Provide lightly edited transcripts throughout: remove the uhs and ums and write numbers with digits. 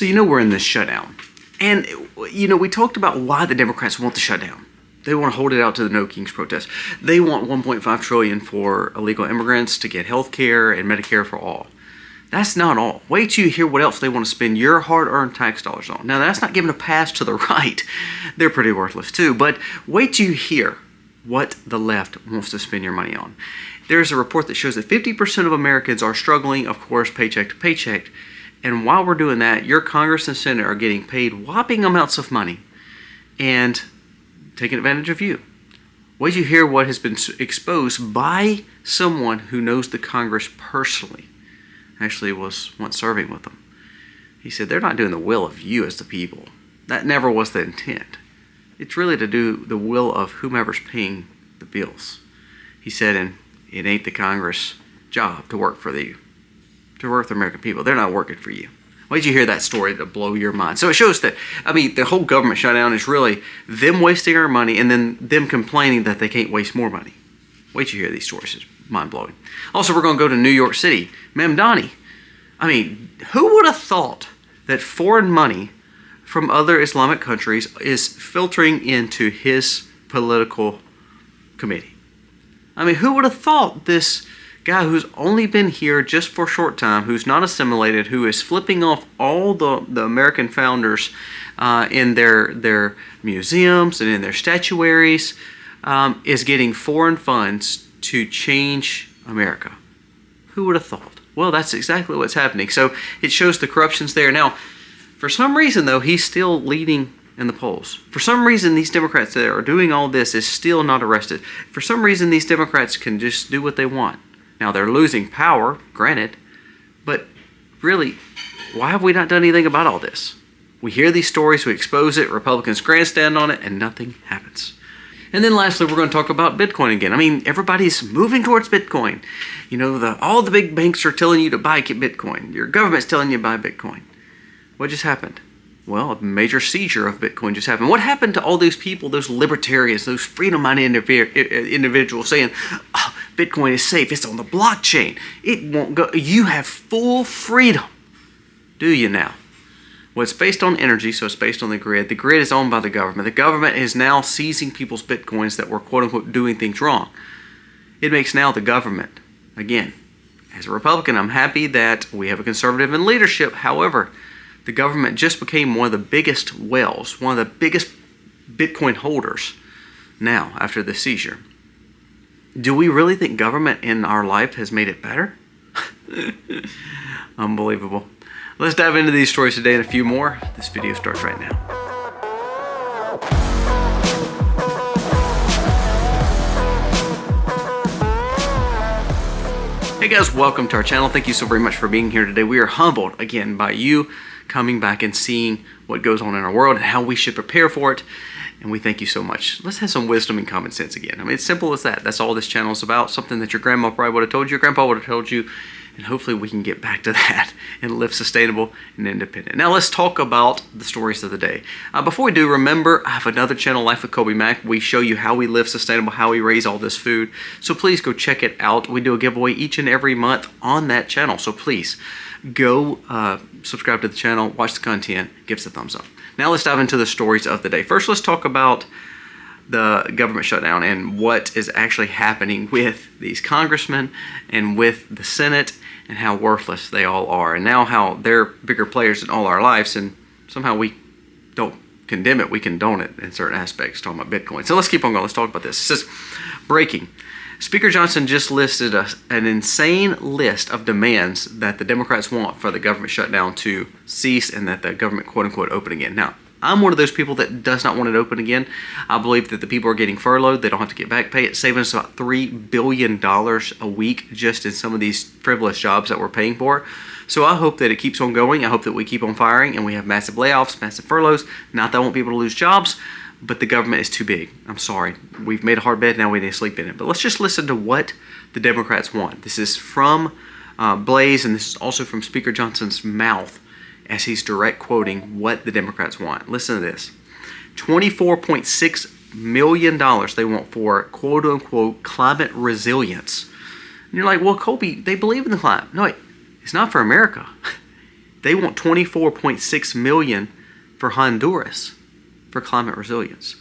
So we're in this shutdown. And we talked about why the Democrats want the shutdown. They want to hold it out to the No Kings protest. They want $1.5 trillion for illegal immigrants to get health care and Medicare for all. That's not all. Wait till you hear what else they want to spend your hard-earned tax dollars on. Now, that's not giving a pass to the right. They're pretty worthless too. But wait till you hear what the left wants to spend your money on. There's a report that shows that 50% of Americans are struggling, of course, paycheck to paycheck. And while we're doing that, your Congress and Senate are getting paid whopping amounts of money and taking advantage of you. Wait till you hear what has been exposed by someone who knows the Congress personally. Actually was once serving with them. He said they're not doing the will of you as the people. That never was the intent. It's really to do the will of whomever's paying the bills. He said, and it ain't the Congress job to work for you. To work for the American people. They're not working for you. Wait till you hear that story to blow your mind. So it shows that, the whole government shutdown is really them wasting our money and then them complaining that they can't waste more money. Wait till you hear these stories. It's mind-blowing. Also, we're going to go to New York City. Mamdani. Who would have thought that foreign money from other Islamic countries is filtering into his political committee? Who would have thought this guy who's only been here just for a short time, who's not assimilated, who is flipping off all the American founders in their museums and in their statuaries, is getting foreign funds to change America? Who would have thought? Well, that's exactly what's happening. So it shows the corruption's there. Now, for some reason, though, he's still leading in the polls. For some reason, these Democrats that are doing all this is still not arrested. For some reason, these Democrats can just do what they want. Now, they're losing power, granted, but really, why have we not done anything about all this? We hear these stories, we expose it, Republicans grandstand on it, and nothing happens. And then lastly, we're going to talk about Bitcoin again. Everybody's moving towards Bitcoin. All the big banks are telling you to buy Bitcoin. Your government's telling you to buy Bitcoin. What just happened? Well, a major seizure of Bitcoin just happened. What happened to all those people, those libertarians, those freedom-minded individuals saying, oh, Bitcoin is safe, it's on the blockchain, it won't go. You have full freedom. Do you now? Well, it's based on energy, so it's based on the grid. The grid is owned by the government. The government is now seizing people's Bitcoins that were, quote-unquote, doing things wrong. It makes now the government, again, as a Republican, I'm happy that we have a conservative in leadership. However, the government just became one of the biggest whales, one of the biggest Bitcoin holders now after the seizure. Do we really think government in our life has made it better? Unbelievable. Let's dive into these stories today and a few more. This video starts right now. Hey guys, welcome to our channel. Thank you so very much for being here today. We are humbled again by you coming back and seeing what goes on in our world and how we should prepare for it. And we thank you so much. Let's have some wisdom and common sense again. It's simple as that. That's all this channel is about. Something that your grandma probably would have told you, your grandpa would have told you, and hopefully we can get back to that and live sustainable and independent. Now let's talk about the stories of the day. Before we do, remember I have another channel, Life with Kobe Mack. We show you how we live sustainable, how we raise all this food. So please go check it out. We do a giveaway each and every month on that channel. So please go subscribe to the channel, watch the content, give us a thumbs up. Now let's dive into the stories of the day. First, let's talk about the government shutdown and what is actually happening with these congressmen and with the Senate and how worthless they all are. And now how they're bigger players in all our lives, and somehow we don't condemn it, we condone it in certain aspects, talking about Bitcoin. So let's keep on going. Let's talk about this. It says, breaking. Speaker Johnson just listed an insane list of demands that the Democrats want for the government shutdown to cease and that the government, quote-unquote, open again. Now, I'm one of those people that does not want it open again. I believe that the people are getting furloughed. They don't have to get back pay. It's saving us about $3 billion a week just in some of these frivolous jobs that we're paying for. So I hope that it keeps on going. I hope that we keep on firing and we have massive layoffs, massive furloughs. Not that I want people to lose jobs, but the government is too big. I'm sorry. We've made a hard bed, now we need to sleep in it. But let's just listen to what the Democrats want. This is from Blaze, and this is also from Speaker Johnson's mouth as he's direct quoting what the Democrats want. Listen to this. $24.6 million they want for quote-unquote climate resilience. And you're like, well, Colby, they believe in the climate. No, it's not for America. They want 24.6 million for Honduras for climate resilience.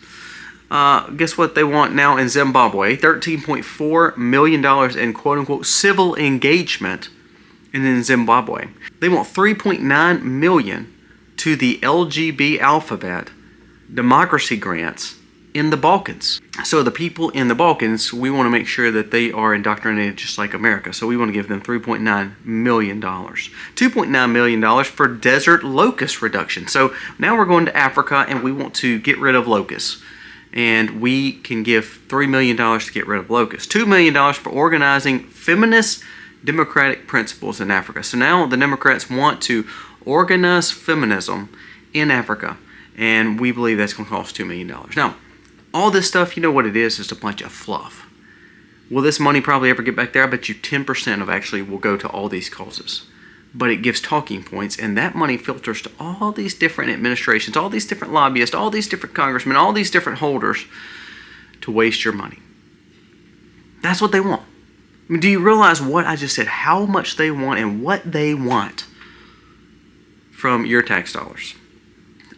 Guess what they want now in Zimbabwe? $13.4 million in quote-unquote civil engagement in Zimbabwe. They want 3.9 million to the LGB alphabet democracy grants in the Balkans. So the people in the Balkans, we want to make sure that they are indoctrinated just like America. So we want to give them $3.9 million. $2.9 million for desert locust reduction. So now we're going to Africa and we want to get rid of locusts. And we can give $3 million to get rid of locusts. $2 million for organizing feminist democratic principles in Africa. So now the Democrats want to organize feminism in Africa. And we believe that's going to cost $2 million. Now, all this stuff, you know what it is a bunch of fluff. Will this money probably ever get back there? I bet you 10% of actually will go to all these causes. But it gives talking points, and that money filters to all these different administrations, all these different lobbyists, all these different congressmen, all these different holders to waste your money. That's what they want. I mean, do you realize what I just said? How much they want and what they want from your tax dollars?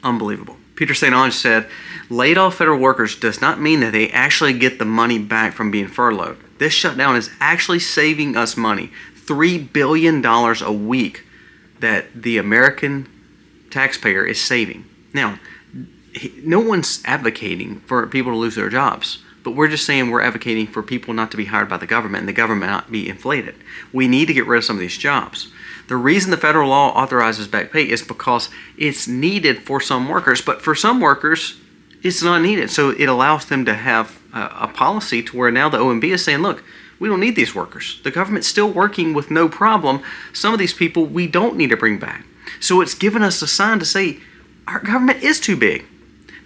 Unbelievable. Peter St. Onge said, laid off federal workers does not mean that they actually get the money back from being furloughed. This shutdown is actually saving us money. $3 billion a week that the American taxpayer is saving. Now, no one's advocating for people to lose their jobs, but we're just saying we're advocating for people not to be hired by the government and the government not be inflated. We need to get rid of some of these jobs. The reason the federal law authorizes back pay is because it's needed for some workers, but for some workers, it's not needed. So it allows them to have a policy to where now the OMB is saying, look, we don't need these workers. The government's still working with no problem. Some of these people we don't need to bring back. So it's given us a sign to say our government is too big.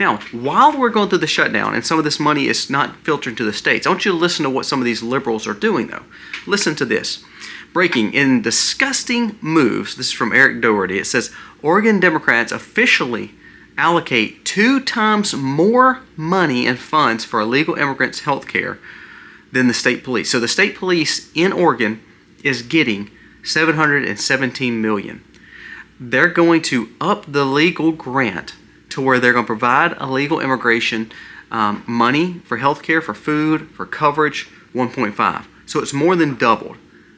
Now, while we're going through the shutdown and some of this money is not filtering to the states, I want you to listen to what some of these liberals are doing, though. Listen to this. Breaking in disgusting moves, this is from Eric Doherty. It says, Oregon Democrats officially allocate 2 times more money and funds for illegal immigrants' health care than the state police. So the state police in Oregon is getting $717 million. They're going to up the legal grant to where they're going to provide illegal immigration money for health care, for food, for coverage, 1.5. So it's more than doubled.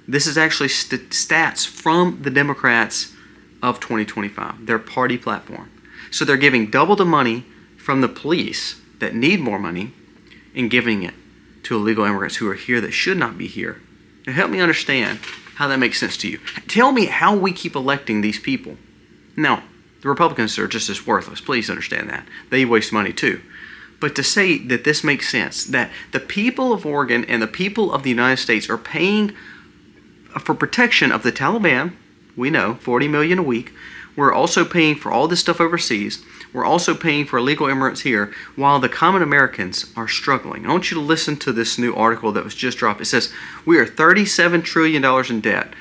This is actually stats from the Democrats of 2025, their party platform. So they're giving double the money from the police that need more money and giving it to illegal immigrants who are here that should not be here. Now help me understand how that makes sense to you. Tell me how we keep electing these people. Now, the Republicans are just as worthless. Please understand that. They waste money too. But to say that this makes sense, that the people of Oregon and the people of the United States are paying for protection of the Taliban, we know, $40 million a week. We're also paying for all this stuff overseas. We're also paying for illegal immigrants here while the common Americans are struggling. I want you to listen to this new article that was just dropped. It says, we are $37 trillion in debt.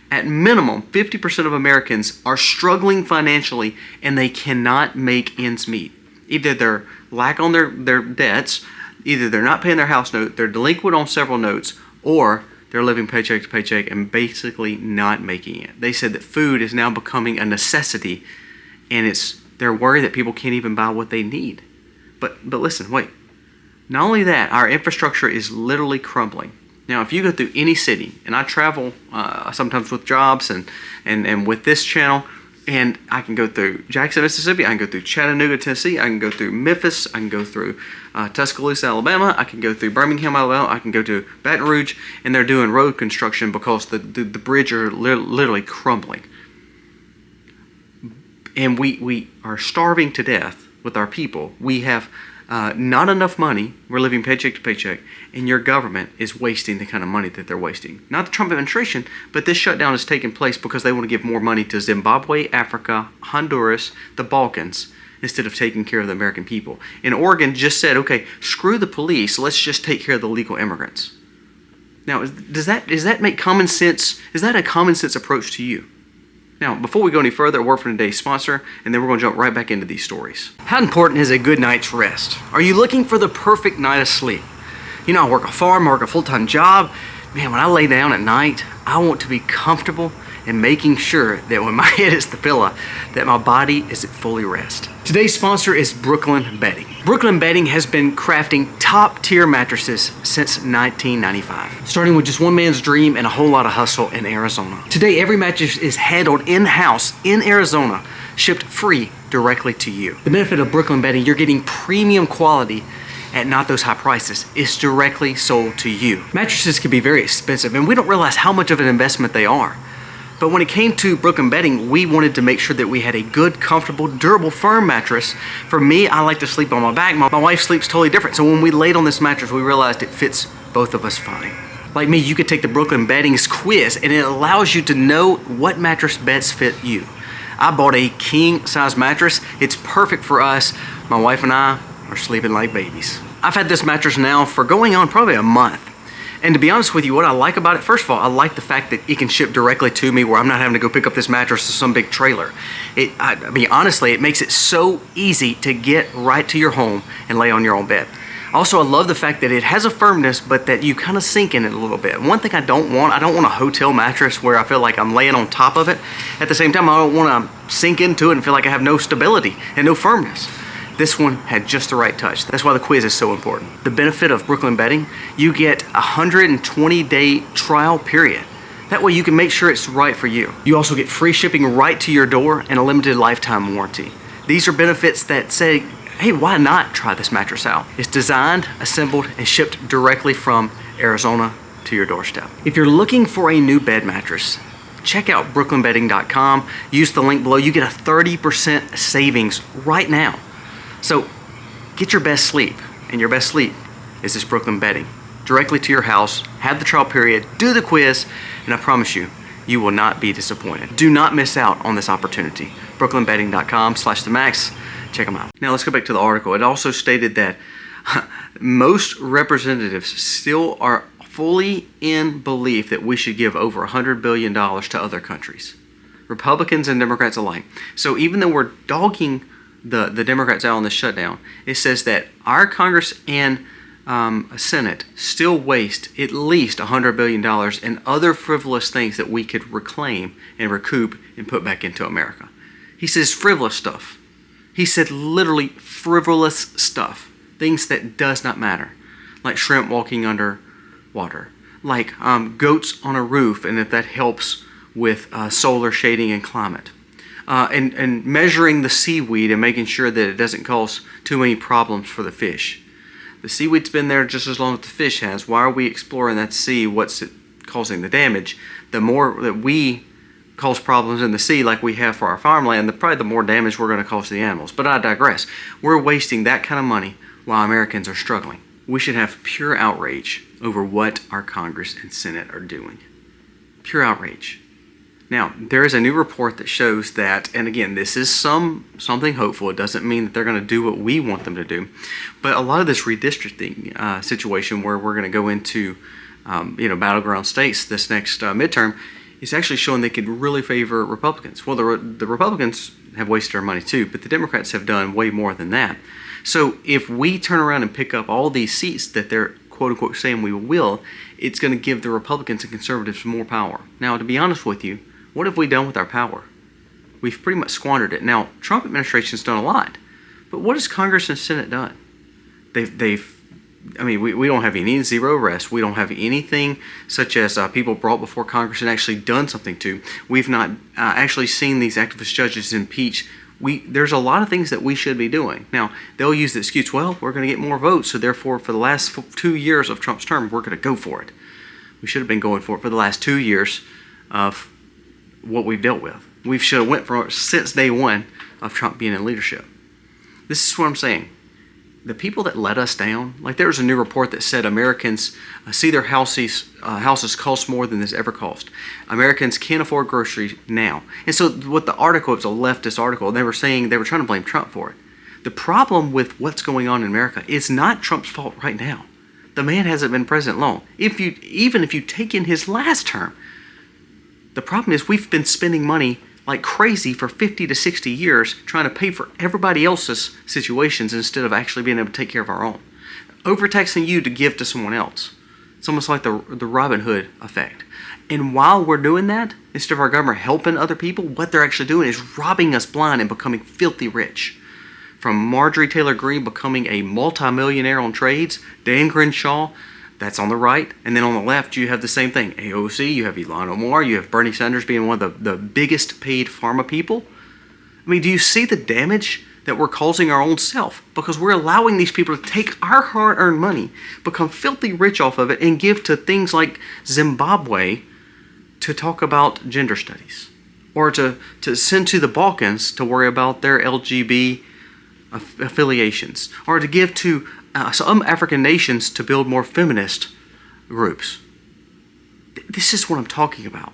At minimum, 50% of Americans are struggling financially and they cannot make ends meet. Either they're lack on their debts, either they're not paying their house note, they're delinquent on several notes, or they're living paycheck to paycheck and basically not making it. They said that food is now becoming a necessity, and they're worried that people can't even buy what they need. But listen, wait. Not only that, our infrastructure is literally crumbling. Now, if you go through any city, and I travel sometimes with jobs and with this channel, and I can go through Jackson, Mississippi, I can go through Chattanooga, Tennessee, I can go through Memphis, I can go through Tuscaloosa, Alabama, I can go through Birmingham, Alabama, I can go to Baton Rouge, and they're doing road construction because the bridge are literally crumbling. And we are starving to death with our people. We have not enough money. We're living paycheck to paycheck, and your government is wasting the kind of money that they're wasting. Not the Trump administration, but this shutdown is taking place because they want to give more money to Zimbabwe, Africa, Honduras, the Balkans, instead of taking care of the American people. And Oregon just said, okay, screw the police, let's just take care of the legal immigrants. Now, does that make common sense? Is that a common sense approach to you? Now, before we go any further, a word from today's sponsor, and then we're going to jump right back into these stories. How important is a good night's rest? Are you looking for the perfect night of sleep? You know, I work a farm, I work a full-time job. Man, when I lay down at night, I want to be comfortable and making sure that when my head hits the pillow, that my body is at fully rest. Today's sponsor is Brooklyn Bedding. Brooklyn Bedding has been crafting top-tier mattresses since 1995, starting with just one man's dream and a whole lot of hustle in Arizona. Today, every mattress is handled in-house in Arizona, shipped free directly to you. The benefit of Brooklyn Bedding, you're getting premium quality at not those high prices. It's directly sold to you. Mattresses can be very expensive, and we don't realize how much of an investment they are. But when it came to Brooklyn Bedding, we wanted to make sure that we had a good, comfortable, durable, firm mattress. For me, I like to sleep on my back. My wife sleeps totally different. So when we laid on this mattress, we realized it fits both of us fine. Like me, you could take the Brooklyn Bedding's quiz, and it allows you to know what mattress best fit you. I bought a king size mattress. It's perfect for us. My wife and I are sleeping like babies. I've had this mattress now for going on probably a month. And to be honest with you, what I like about it, first of all, I like the fact that it can ship directly to me where I'm not having to go pick up this mattress to some big trailer. I mean, honestly, it makes it so easy to get right to your home and lay on your own bed. Also, I love the fact that it has a firmness, but that you kind of sink in it a little bit. One thing I don't want a hotel mattress where I feel like I'm laying on top of it. At the same time, I don't want to sink into it and feel like I have no stability and no firmness. This one had just the right touch. That's why the quiz is so important. The benefit of Brooklyn Bedding, you get a 120-day trial period. That way you can make sure it's right for you. You also get free shipping right to your door and a limited lifetime warranty. These are benefits that say, hey, why not try this mattress out? It's designed, assembled, and shipped directly from Arizona to your doorstep. If you're looking for a new bed mattress, check out brooklynbedding.com. Use the link below. You get a 30% savings right now. So get your best sleep, and your best sleep is this Brooklyn Bedding. Directly to your house, have the trial period, do the quiz, and I promise you, you will not be disappointed. Do not miss out on this opportunity. brooklynbedding.com/themacs. Check them out. Now let's go back to the article. It also stated that most representatives still are fully in belief that we should give over $100 billion to other countries. Republicans and Democrats alike. So even though we're dogging the Democrats out on the shutdown, it says that our Congress and Senate still waste at least $100 billion in other frivolous things that we could reclaim and recoup and put back into America. He says frivolous stuff. He said literally frivolous stuff. Things that does not matter. Like shrimp walking under water. Like goats on a roof, and if that helps with solar shading and climate. And measuring the seaweed and making sure that it doesn't cause too many problems for the fish. The seaweed's been there just as long as the fish has. Why are we exploring that to see what's causing the damage? The more that we cause problems in the sea like we have for our farmland, probably the more damage we're going to cause to the animals. But I digress. We're wasting that kind of money while Americans are struggling. We should have pure outrage over what our Congress and Senate are doing. Pure outrage. Now, there is a new report that shows that, and again, this is something hopeful. It doesn't mean that they're going to do what we want them to do. But a lot of this redistricting situation where we're going to go into battleground states this next midterm is actually showing they could really favor Republicans. Well, the Republicans have wasted our money too, but the Democrats have done way more than that. So if we turn around and pick up all these seats that they're quote-unquote saying we will, it's going to give the Republicans and conservatives more power. Now, to be honest with you, what have we done with our power? We've pretty much squandered it. Now, Trump administration's done a lot, but what has Congress and Senate done? We don't have any zero arrests. We don't have anything such as people brought before Congress and actually done something to. We've not actually seen these activist judges impeach. There's a lot of things that we should be doing. Now, they'll use the excuse, well, we're going to get more votes, so therefore for the last 2 years of Trump's term, we're going to go for it. We should have been going for it for the last 2 years of what we've dealt with. We should have went for it since day one of Trump being in leadership. This is what I'm saying. The people that let us down, like there was a new report that said Americans see their houses cost more than this ever cost. Americans can't afford groceries now. And so what the article, it's a leftist article, they were saying they were trying to blame Trump for it. The problem with what's going on in America is not Trump's fault right now. The man hasn't been president long. Even if you take in his last term, the problem is we've been spending money like crazy for 50 to 60 years trying to pay for everybody else's situations instead of actually being able to take care of our own. Overtaxing you to give to someone else. It's almost like the Robin Hood effect. And while we're doing that, instead of our government helping other people, what they're actually doing is robbing us blind and becoming filthy rich. From Marjorie Taylor Greene becoming a multimillionaire on trades, Dan Crenshaw, that's on the right. And then on the left, you have the same thing. AOC, you have Ilhan Omar, you have Bernie Sanders being one of the biggest paid pharma people. I mean, do you see the damage that we're causing our own self? Because we're allowing these people to take our hard-earned money, become filthy rich off of it, and give to things like Zimbabwe to talk about gender studies, or to send to the Balkans to worry about their LGB affiliations, or to give to some African nations to build more feminist groups. This is what I'm talking about.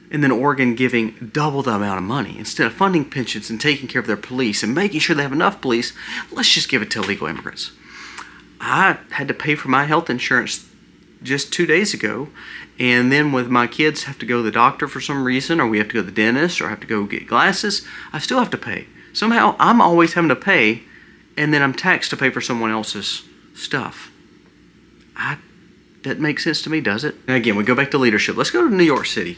And then Oregon giving double the amount of money. Instead of funding pensions and taking care of their police and making sure they have enough police, let's just give it to illegal immigrants. I had to pay for my health insurance just 2 days ago, and then with my kids have to go to the doctor for some reason, or we have to go to the dentist, or have to go get glasses, I still have to pay. Somehow I'm always having to pay, and then I'm taxed to pay for someone else's stuff. That makes sense to me, does it? And again, we go back to leadership. Let's go to New York City.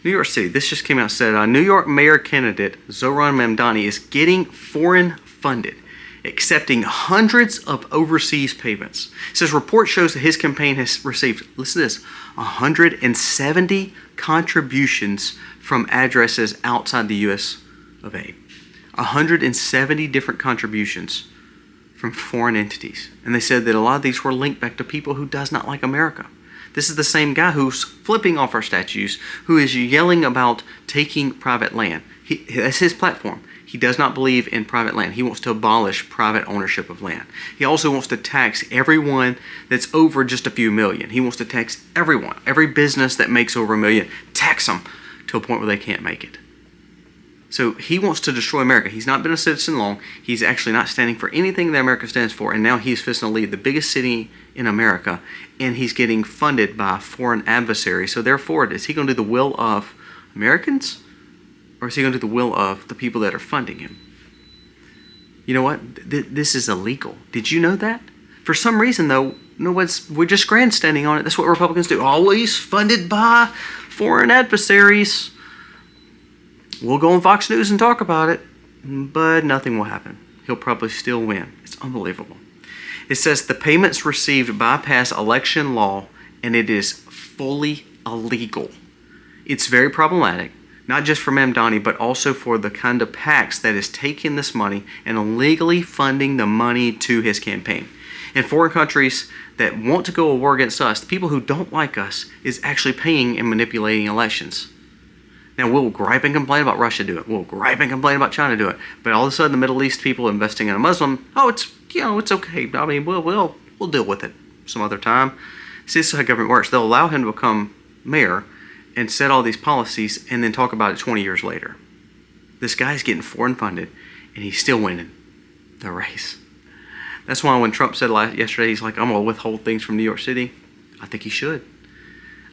New York City, this just came out and said, New York mayor candidate Zohran Mamdani is getting foreign funded, accepting hundreds of overseas payments. It says report shows that his campaign has received, listen to this, 170 contributions from addresses outside the U.S. of A. 170 different contributions from foreign entities. And they said that a lot of these were linked back to people who does not like America. This is the same guy who's flipping off our statues, who is yelling about taking private land. That's his platform. He does not believe in private land. He wants to abolish private ownership of land. He also wants to tax everyone that's over just a few million. He wants to tax everyone, every business that makes over $1 million, tax them to a point where they can't make it. So he wants to destroy America. He's not been a citizen long. He's actually not standing for anything that America stands for. And now he's fixing to lead the biggest city in America. And he's getting funded by a foreign adversary. So therefore, is he going to do the will of Americans? Or is he going to do the will of the people that are funding him? You know what? This is illegal. Did you know that? For some reason, though, we're just grandstanding on it. That's what Republicans do. Always funded by foreign adversaries. We'll go on Fox News and talk about it, but nothing will happen. He'll probably still win. It's unbelievable. It says the payments received bypass election law, and it is fully illegal. It's very problematic, not just for Mamdani, but also for the kind of PACs that is taking this money and illegally funding the money to his campaign. And foreign countries that want to go to war against us, the people who don't like us, is actually paying and manipulating elections. Now, we'll gripe and complain about Russia do it. We'll gripe and complain about China do it. But all of a sudden, the Middle East people investing in a Muslim, it's okay. I mean, we'll deal with it some other time. See, this is how government works. They'll allow him to become mayor and set all these policies and then talk about it 20 years later. This guy's getting foreign funded, and he's still winning the race. That's why when Trump said yesterday, he's like, I'm going to withhold things from New York City. I think he should.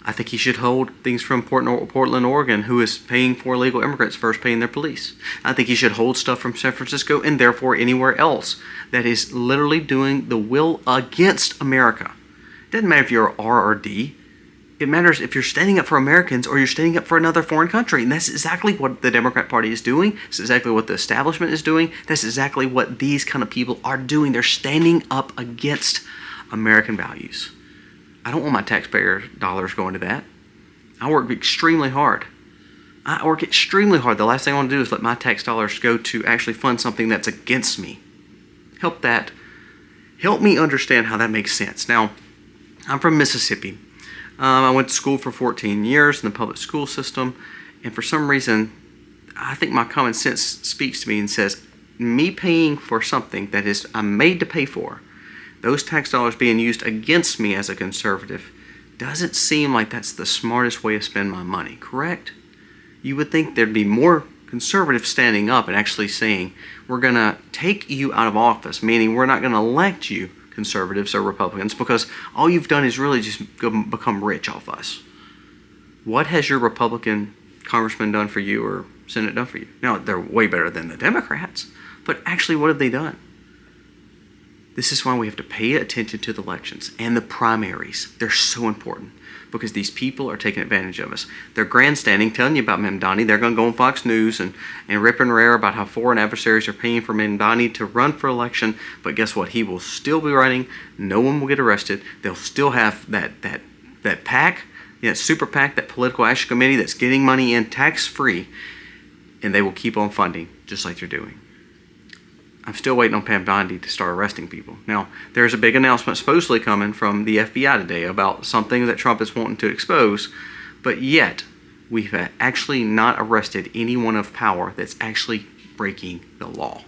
I think he should hold things from Portland, Oregon, who is paying for illegal immigrants first paying their police. I think he should hold stuff from San Francisco and therefore anywhere else that is literally doing the will against America. It doesn't matter if you're R or D. It matters if you're standing up for Americans or you're standing up for another foreign country. And that's exactly what the Democrat Party is doing. It's exactly what the establishment is doing. That's exactly what these kind of people are doing. They're standing up against American values. I don't want my taxpayer dollars going to that. I work extremely hard. The last thing I want to do is let my tax dollars go to actually fund something that's against me. Help me understand how that makes sense. Now, I'm from Mississippi. I went to school for 14 years in the public school system, and for some reason, I think my common sense speaks to me and says, me paying for something that is I'm made to pay for, those tax dollars being used against me as a conservative, doesn't seem like that's the smartest way to spend my money, correct? You would think there'd be more conservatives standing up and actually saying, we're going to take you out of office, meaning we're not going to elect you, conservatives or Republicans, because all you've done is really just become rich off us. What has your Republican congressman done for you or Senate done for you? Now, they're way better than the Democrats, but actually what have they done? This is why we have to pay attention to the elections and the primaries. They're so important because these people are taking advantage of us. They're grandstanding, telling you about Mamdani. They're going to go on Fox News and rip and rare about how foreign adversaries are paying for Mamdani to run for election. But guess what? He will still be running. No one will get arrested. They'll still have that PAC, that super PAC, that political action committee that's getting money in tax-free, and they will keep on funding just like they're doing. I'm still waiting on Mamdani to start arresting people. Now, there's a big announcement supposedly coming from the FBI today about something that Trump is wanting to expose, but yet we've actually not arrested anyone of power that's actually breaking the law.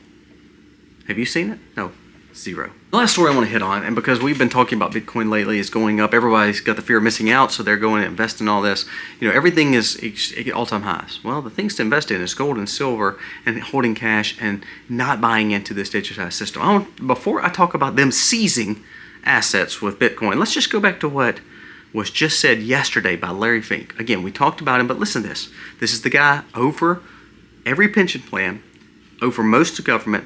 Have you seen it? No. Zero. The last story I want to hit on, and because we've been talking about Bitcoin lately, is going up. Everybody's got the fear of missing out, so they're going to invest in all this. Everything is at all-time highs. Well, the things to invest in is gold and silver and holding cash and not buying into this digitized system. Before I talk about them seizing assets with Bitcoin, let's just go back to what was just said yesterday by Larry Fink. Again, we talked about him, but listen to this. This is the guy over every pension plan, over most of government,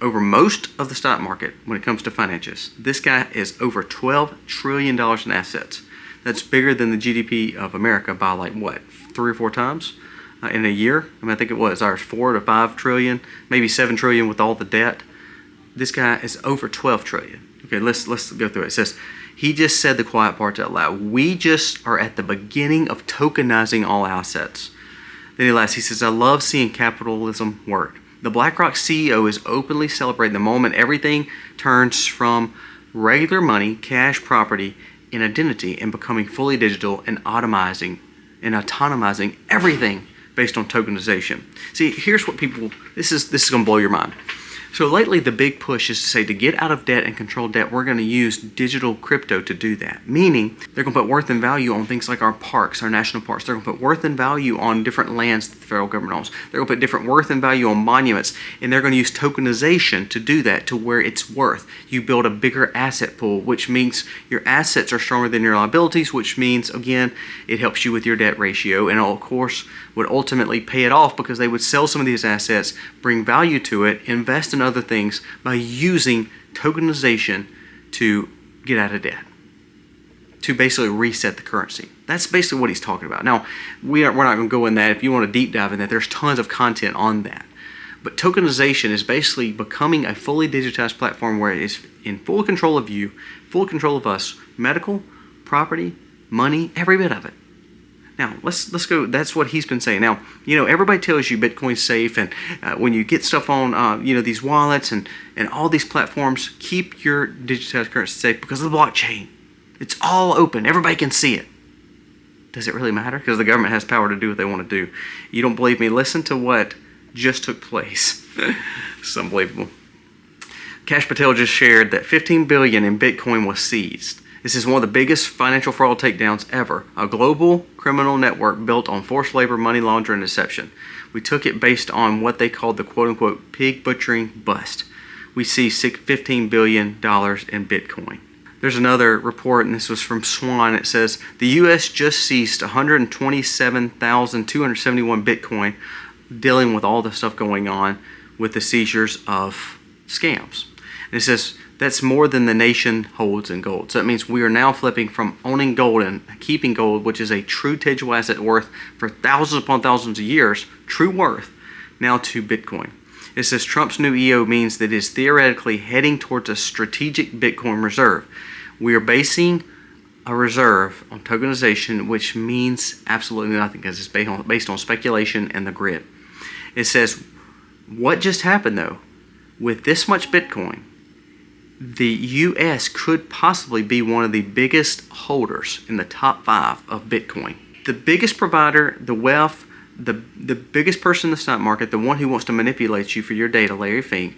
over most of the stock market when it comes to finances. This guy is over $12 trillion in assets. That's bigger than the GDP of America by like what, 3 or 4 times in a year? I think it was ours 4 to 5 trillion, maybe 7 trillion with all the debt. This guy is over 12 trillion. Okay, let's go through it. It says, he just said the quiet parts out loud. We just are at the beginning of tokenizing all assets. Then he says, I love seeing capitalism work. The BlackRock CEO is openly celebrating the moment everything turns from regular money, cash, property, and identity and becoming fully digital and autonomizing everything based on tokenization. See, here's what people, this is going to blow your mind. So lately the big push is to say to get out of debt and control debt, we're going to use digital crypto to do that. Meaning they're going to put worth and value on things like our parks, our national parks. They're going to put worth and value on different lands that the federal government owns. They're going to put different worth and value on monuments, and they're going to use tokenization to do that to where it's worth. You build a bigger asset pool, which means your assets are stronger than your liabilities, which means, again, it helps you with your debt ratio, and of course would ultimately pay it off because they would sell some of these assets, bring value to it, invest in other things by using tokenization to get out of debt, to basically reset the currency. That's basically what he's talking about. Now, we're not going to go in that. If you want to deep dive in that, there's tons of content on that. But tokenization is basically becoming a fully digitized platform where it is in full control of you, full control of us, medical, property, money, every bit of it. Now, let's go. That's what he's been saying. Now, everybody tells you Bitcoin's safe, and when you get stuff on, these wallets and all these platforms, keep your digitized currency safe because of the blockchain. It's all open. Everybody can see it. Does it really matter? Because the government has power to do what they want to do. You don't believe me? Listen to what just took place. It's unbelievable. Kash Patel just shared that $15 billion in Bitcoin was seized. This is one of the biggest financial fraud takedowns ever, a global criminal network built on forced labor, money laundering, and deception. We took it based on what they called the quote-unquote pig butchering bust. We see $15 billion in Bitcoin. There's another report, and this was from Swan. It says, the U.S. just seized 127,271 Bitcoin, dealing with all the stuff going on with the seizures of scams. And it says, that's more than the nation holds in gold. So that means we are now flipping from owning gold and keeping gold, which is a true tangible asset worth for thousands upon thousands of years, true worth, now to Bitcoin. It says Trump's new EO means that it is theoretically heading towards a strategic Bitcoin reserve. We are basing a reserve on tokenization, which means absolutely nothing because it's based on speculation and the grid. It says, what just happened though? With this much Bitcoin, the U.S. could possibly be one of the biggest holders in the top 5 of Bitcoin. The biggest provider, the wealth, the biggest person in the stock market, the one who wants to manipulate you for your data, Larry Fink,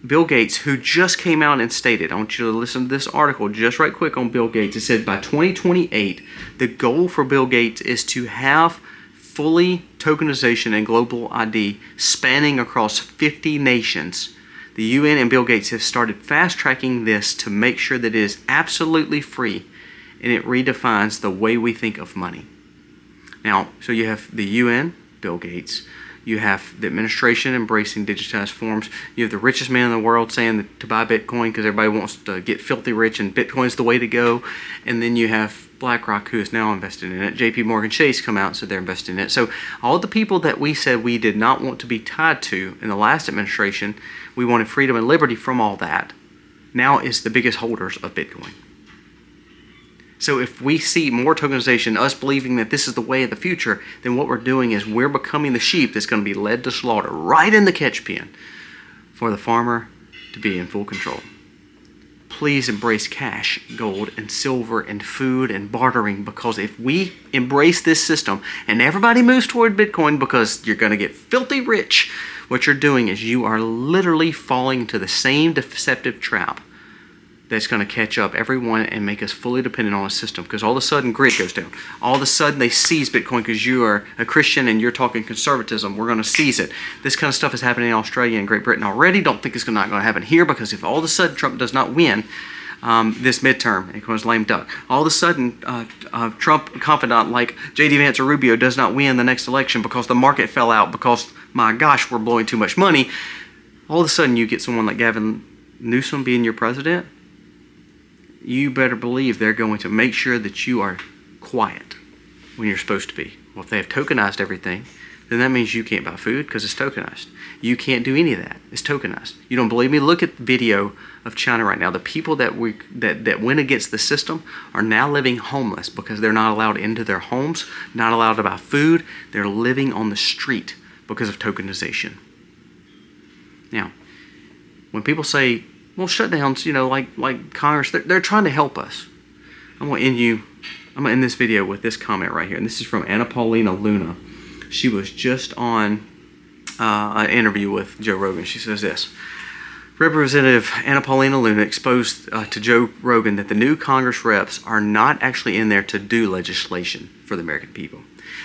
Bill Gates, who just came out and stated, I want you to listen to this article just right quick on Bill Gates. It said by 2028, the goal for Bill Gates is to have fully tokenization and global ID spanning across 50 nations. The UN and Bill Gates have started fast-tracking this to make sure that it is absolutely free, and it redefines the way we think of money. Now, so you have the UN, Bill Gates, You have the administration embracing digitized forms. You have the richest man in the world saying that to buy Bitcoin because everybody wants to get filthy rich and Bitcoin's the way to go. And then you have BlackRock, who is now invested in it. JP Morgan Chase come out and said they're investing in it. So all the people that we said we did not want to be tied to in the last administration, we wanted freedom and liberty from all that, now is the biggest holders of Bitcoin. So if we see more tokenization, us believing that this is the way of the future, then what we're doing is we're becoming the sheep that's going to be led to slaughter right in the catch pen for the farmer to be in full control. Please embrace cash, gold, and silver, and food, and bartering, because if we embrace this system and everybody moves toward Bitcoin because you're going to get filthy rich, what you're doing is you are literally falling into the same deceptive trap that's going to catch up everyone and make us fully dependent on a system, because all of a sudden grid goes down. All of a sudden they seize Bitcoin because you are a Christian and you're talking conservatism. We're going to seize it. This kind of stuff is happening in Australia and Great Britain already. Don't think it's not going to happen here, because if all of a sudden Trump does not win this midterm, it goes lame duck. All of a sudden Trump confidant like J.D. Vance or Rubio does not win the next election because the market fell out because, my gosh, we're blowing too much money. All of a sudden you get someone like Gavin Newsom being your president. You better believe they're going to make sure that you are quiet when you're supposed to be. Well, if they have tokenized everything, then that means you can't buy food because it's tokenized. You can't do any of that. It's tokenized. You don't believe me? Look at the video of China right now. The people that went against the system are now living homeless because they're not allowed into their homes, not allowed to buy food. They're living on the street because of tokenization. Now, when people say, well, shutdowns, you know, like Congress, they're trying to help us. I'm going to end this video with this comment right here. And this is from Anna Paulina Luna. She was just on an interview with Joe Rogan. She says this: Representative Anna Paulina Luna exposed to Joe Rogan that the new Congress reps are not actually in there to do legislation for the American people.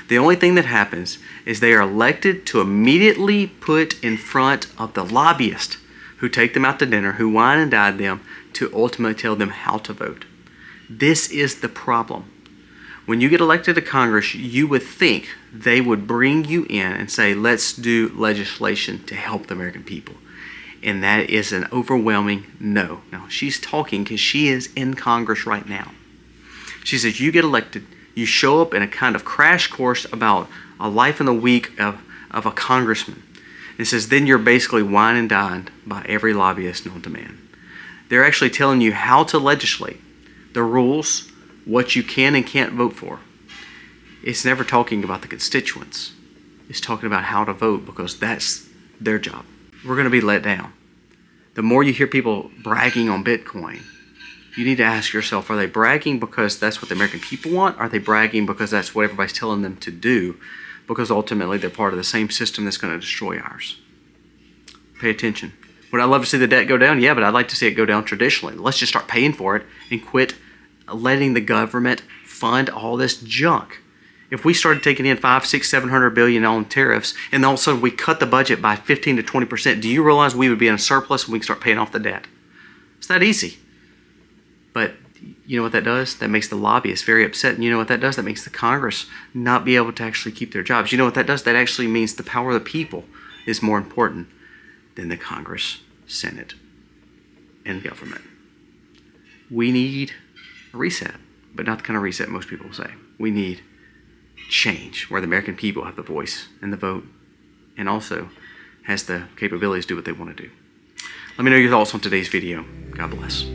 The only thing that happens is they are elected to immediately put in front of the lobbyists who take them out to dinner, who wine and dine them, to ultimately tell them how to vote. This is the problem. When you get elected to Congress, you would think they would bring you in and say, let's do legislation to help the American people. And that is an overwhelming no. Now, she's talking because she is in Congress right now. She says, you get elected, you show up in a kind of crash course about a life in the week of a congressman. It says, then you're basically wine and dined by every lobbyist known to man. They're actually telling you how to legislate, the rules, what you can and can't vote for. It's never talking about the constituents. It's talking about how to vote, because that's their job. We're going to be let down. The more you hear people bragging on Bitcoin, you need to ask yourself, are they bragging because that's what the American people want? Are they bragging because that's what everybody's telling them to do? Because ultimately they're part of the same system that's going to destroy ours. Pay attention. Would I love to see the debt go down? Yeah, but I'd like to see it go down traditionally. Let's just start paying for it and quit letting the government fund all this junk. If we started taking in $500, $600, $700 billion on tariffs, and all of a sudden we cut the budget by 15 to 20%, do you realize we would be in a surplus and we can start paying off the debt? It's that easy. But you know what that does? That makes the lobbyists very upset. And you know what that does? That makes the Congress not be able to actually keep their jobs. You know what that does? That actually means the power of the people is more important than the Congress, Senate, and government. We need a reset, but not the kind of reset most people say. We need change, where the American people have the voice and the vote, and also has the capabilities to do what they want to do. Let me know your thoughts on today's video. God bless.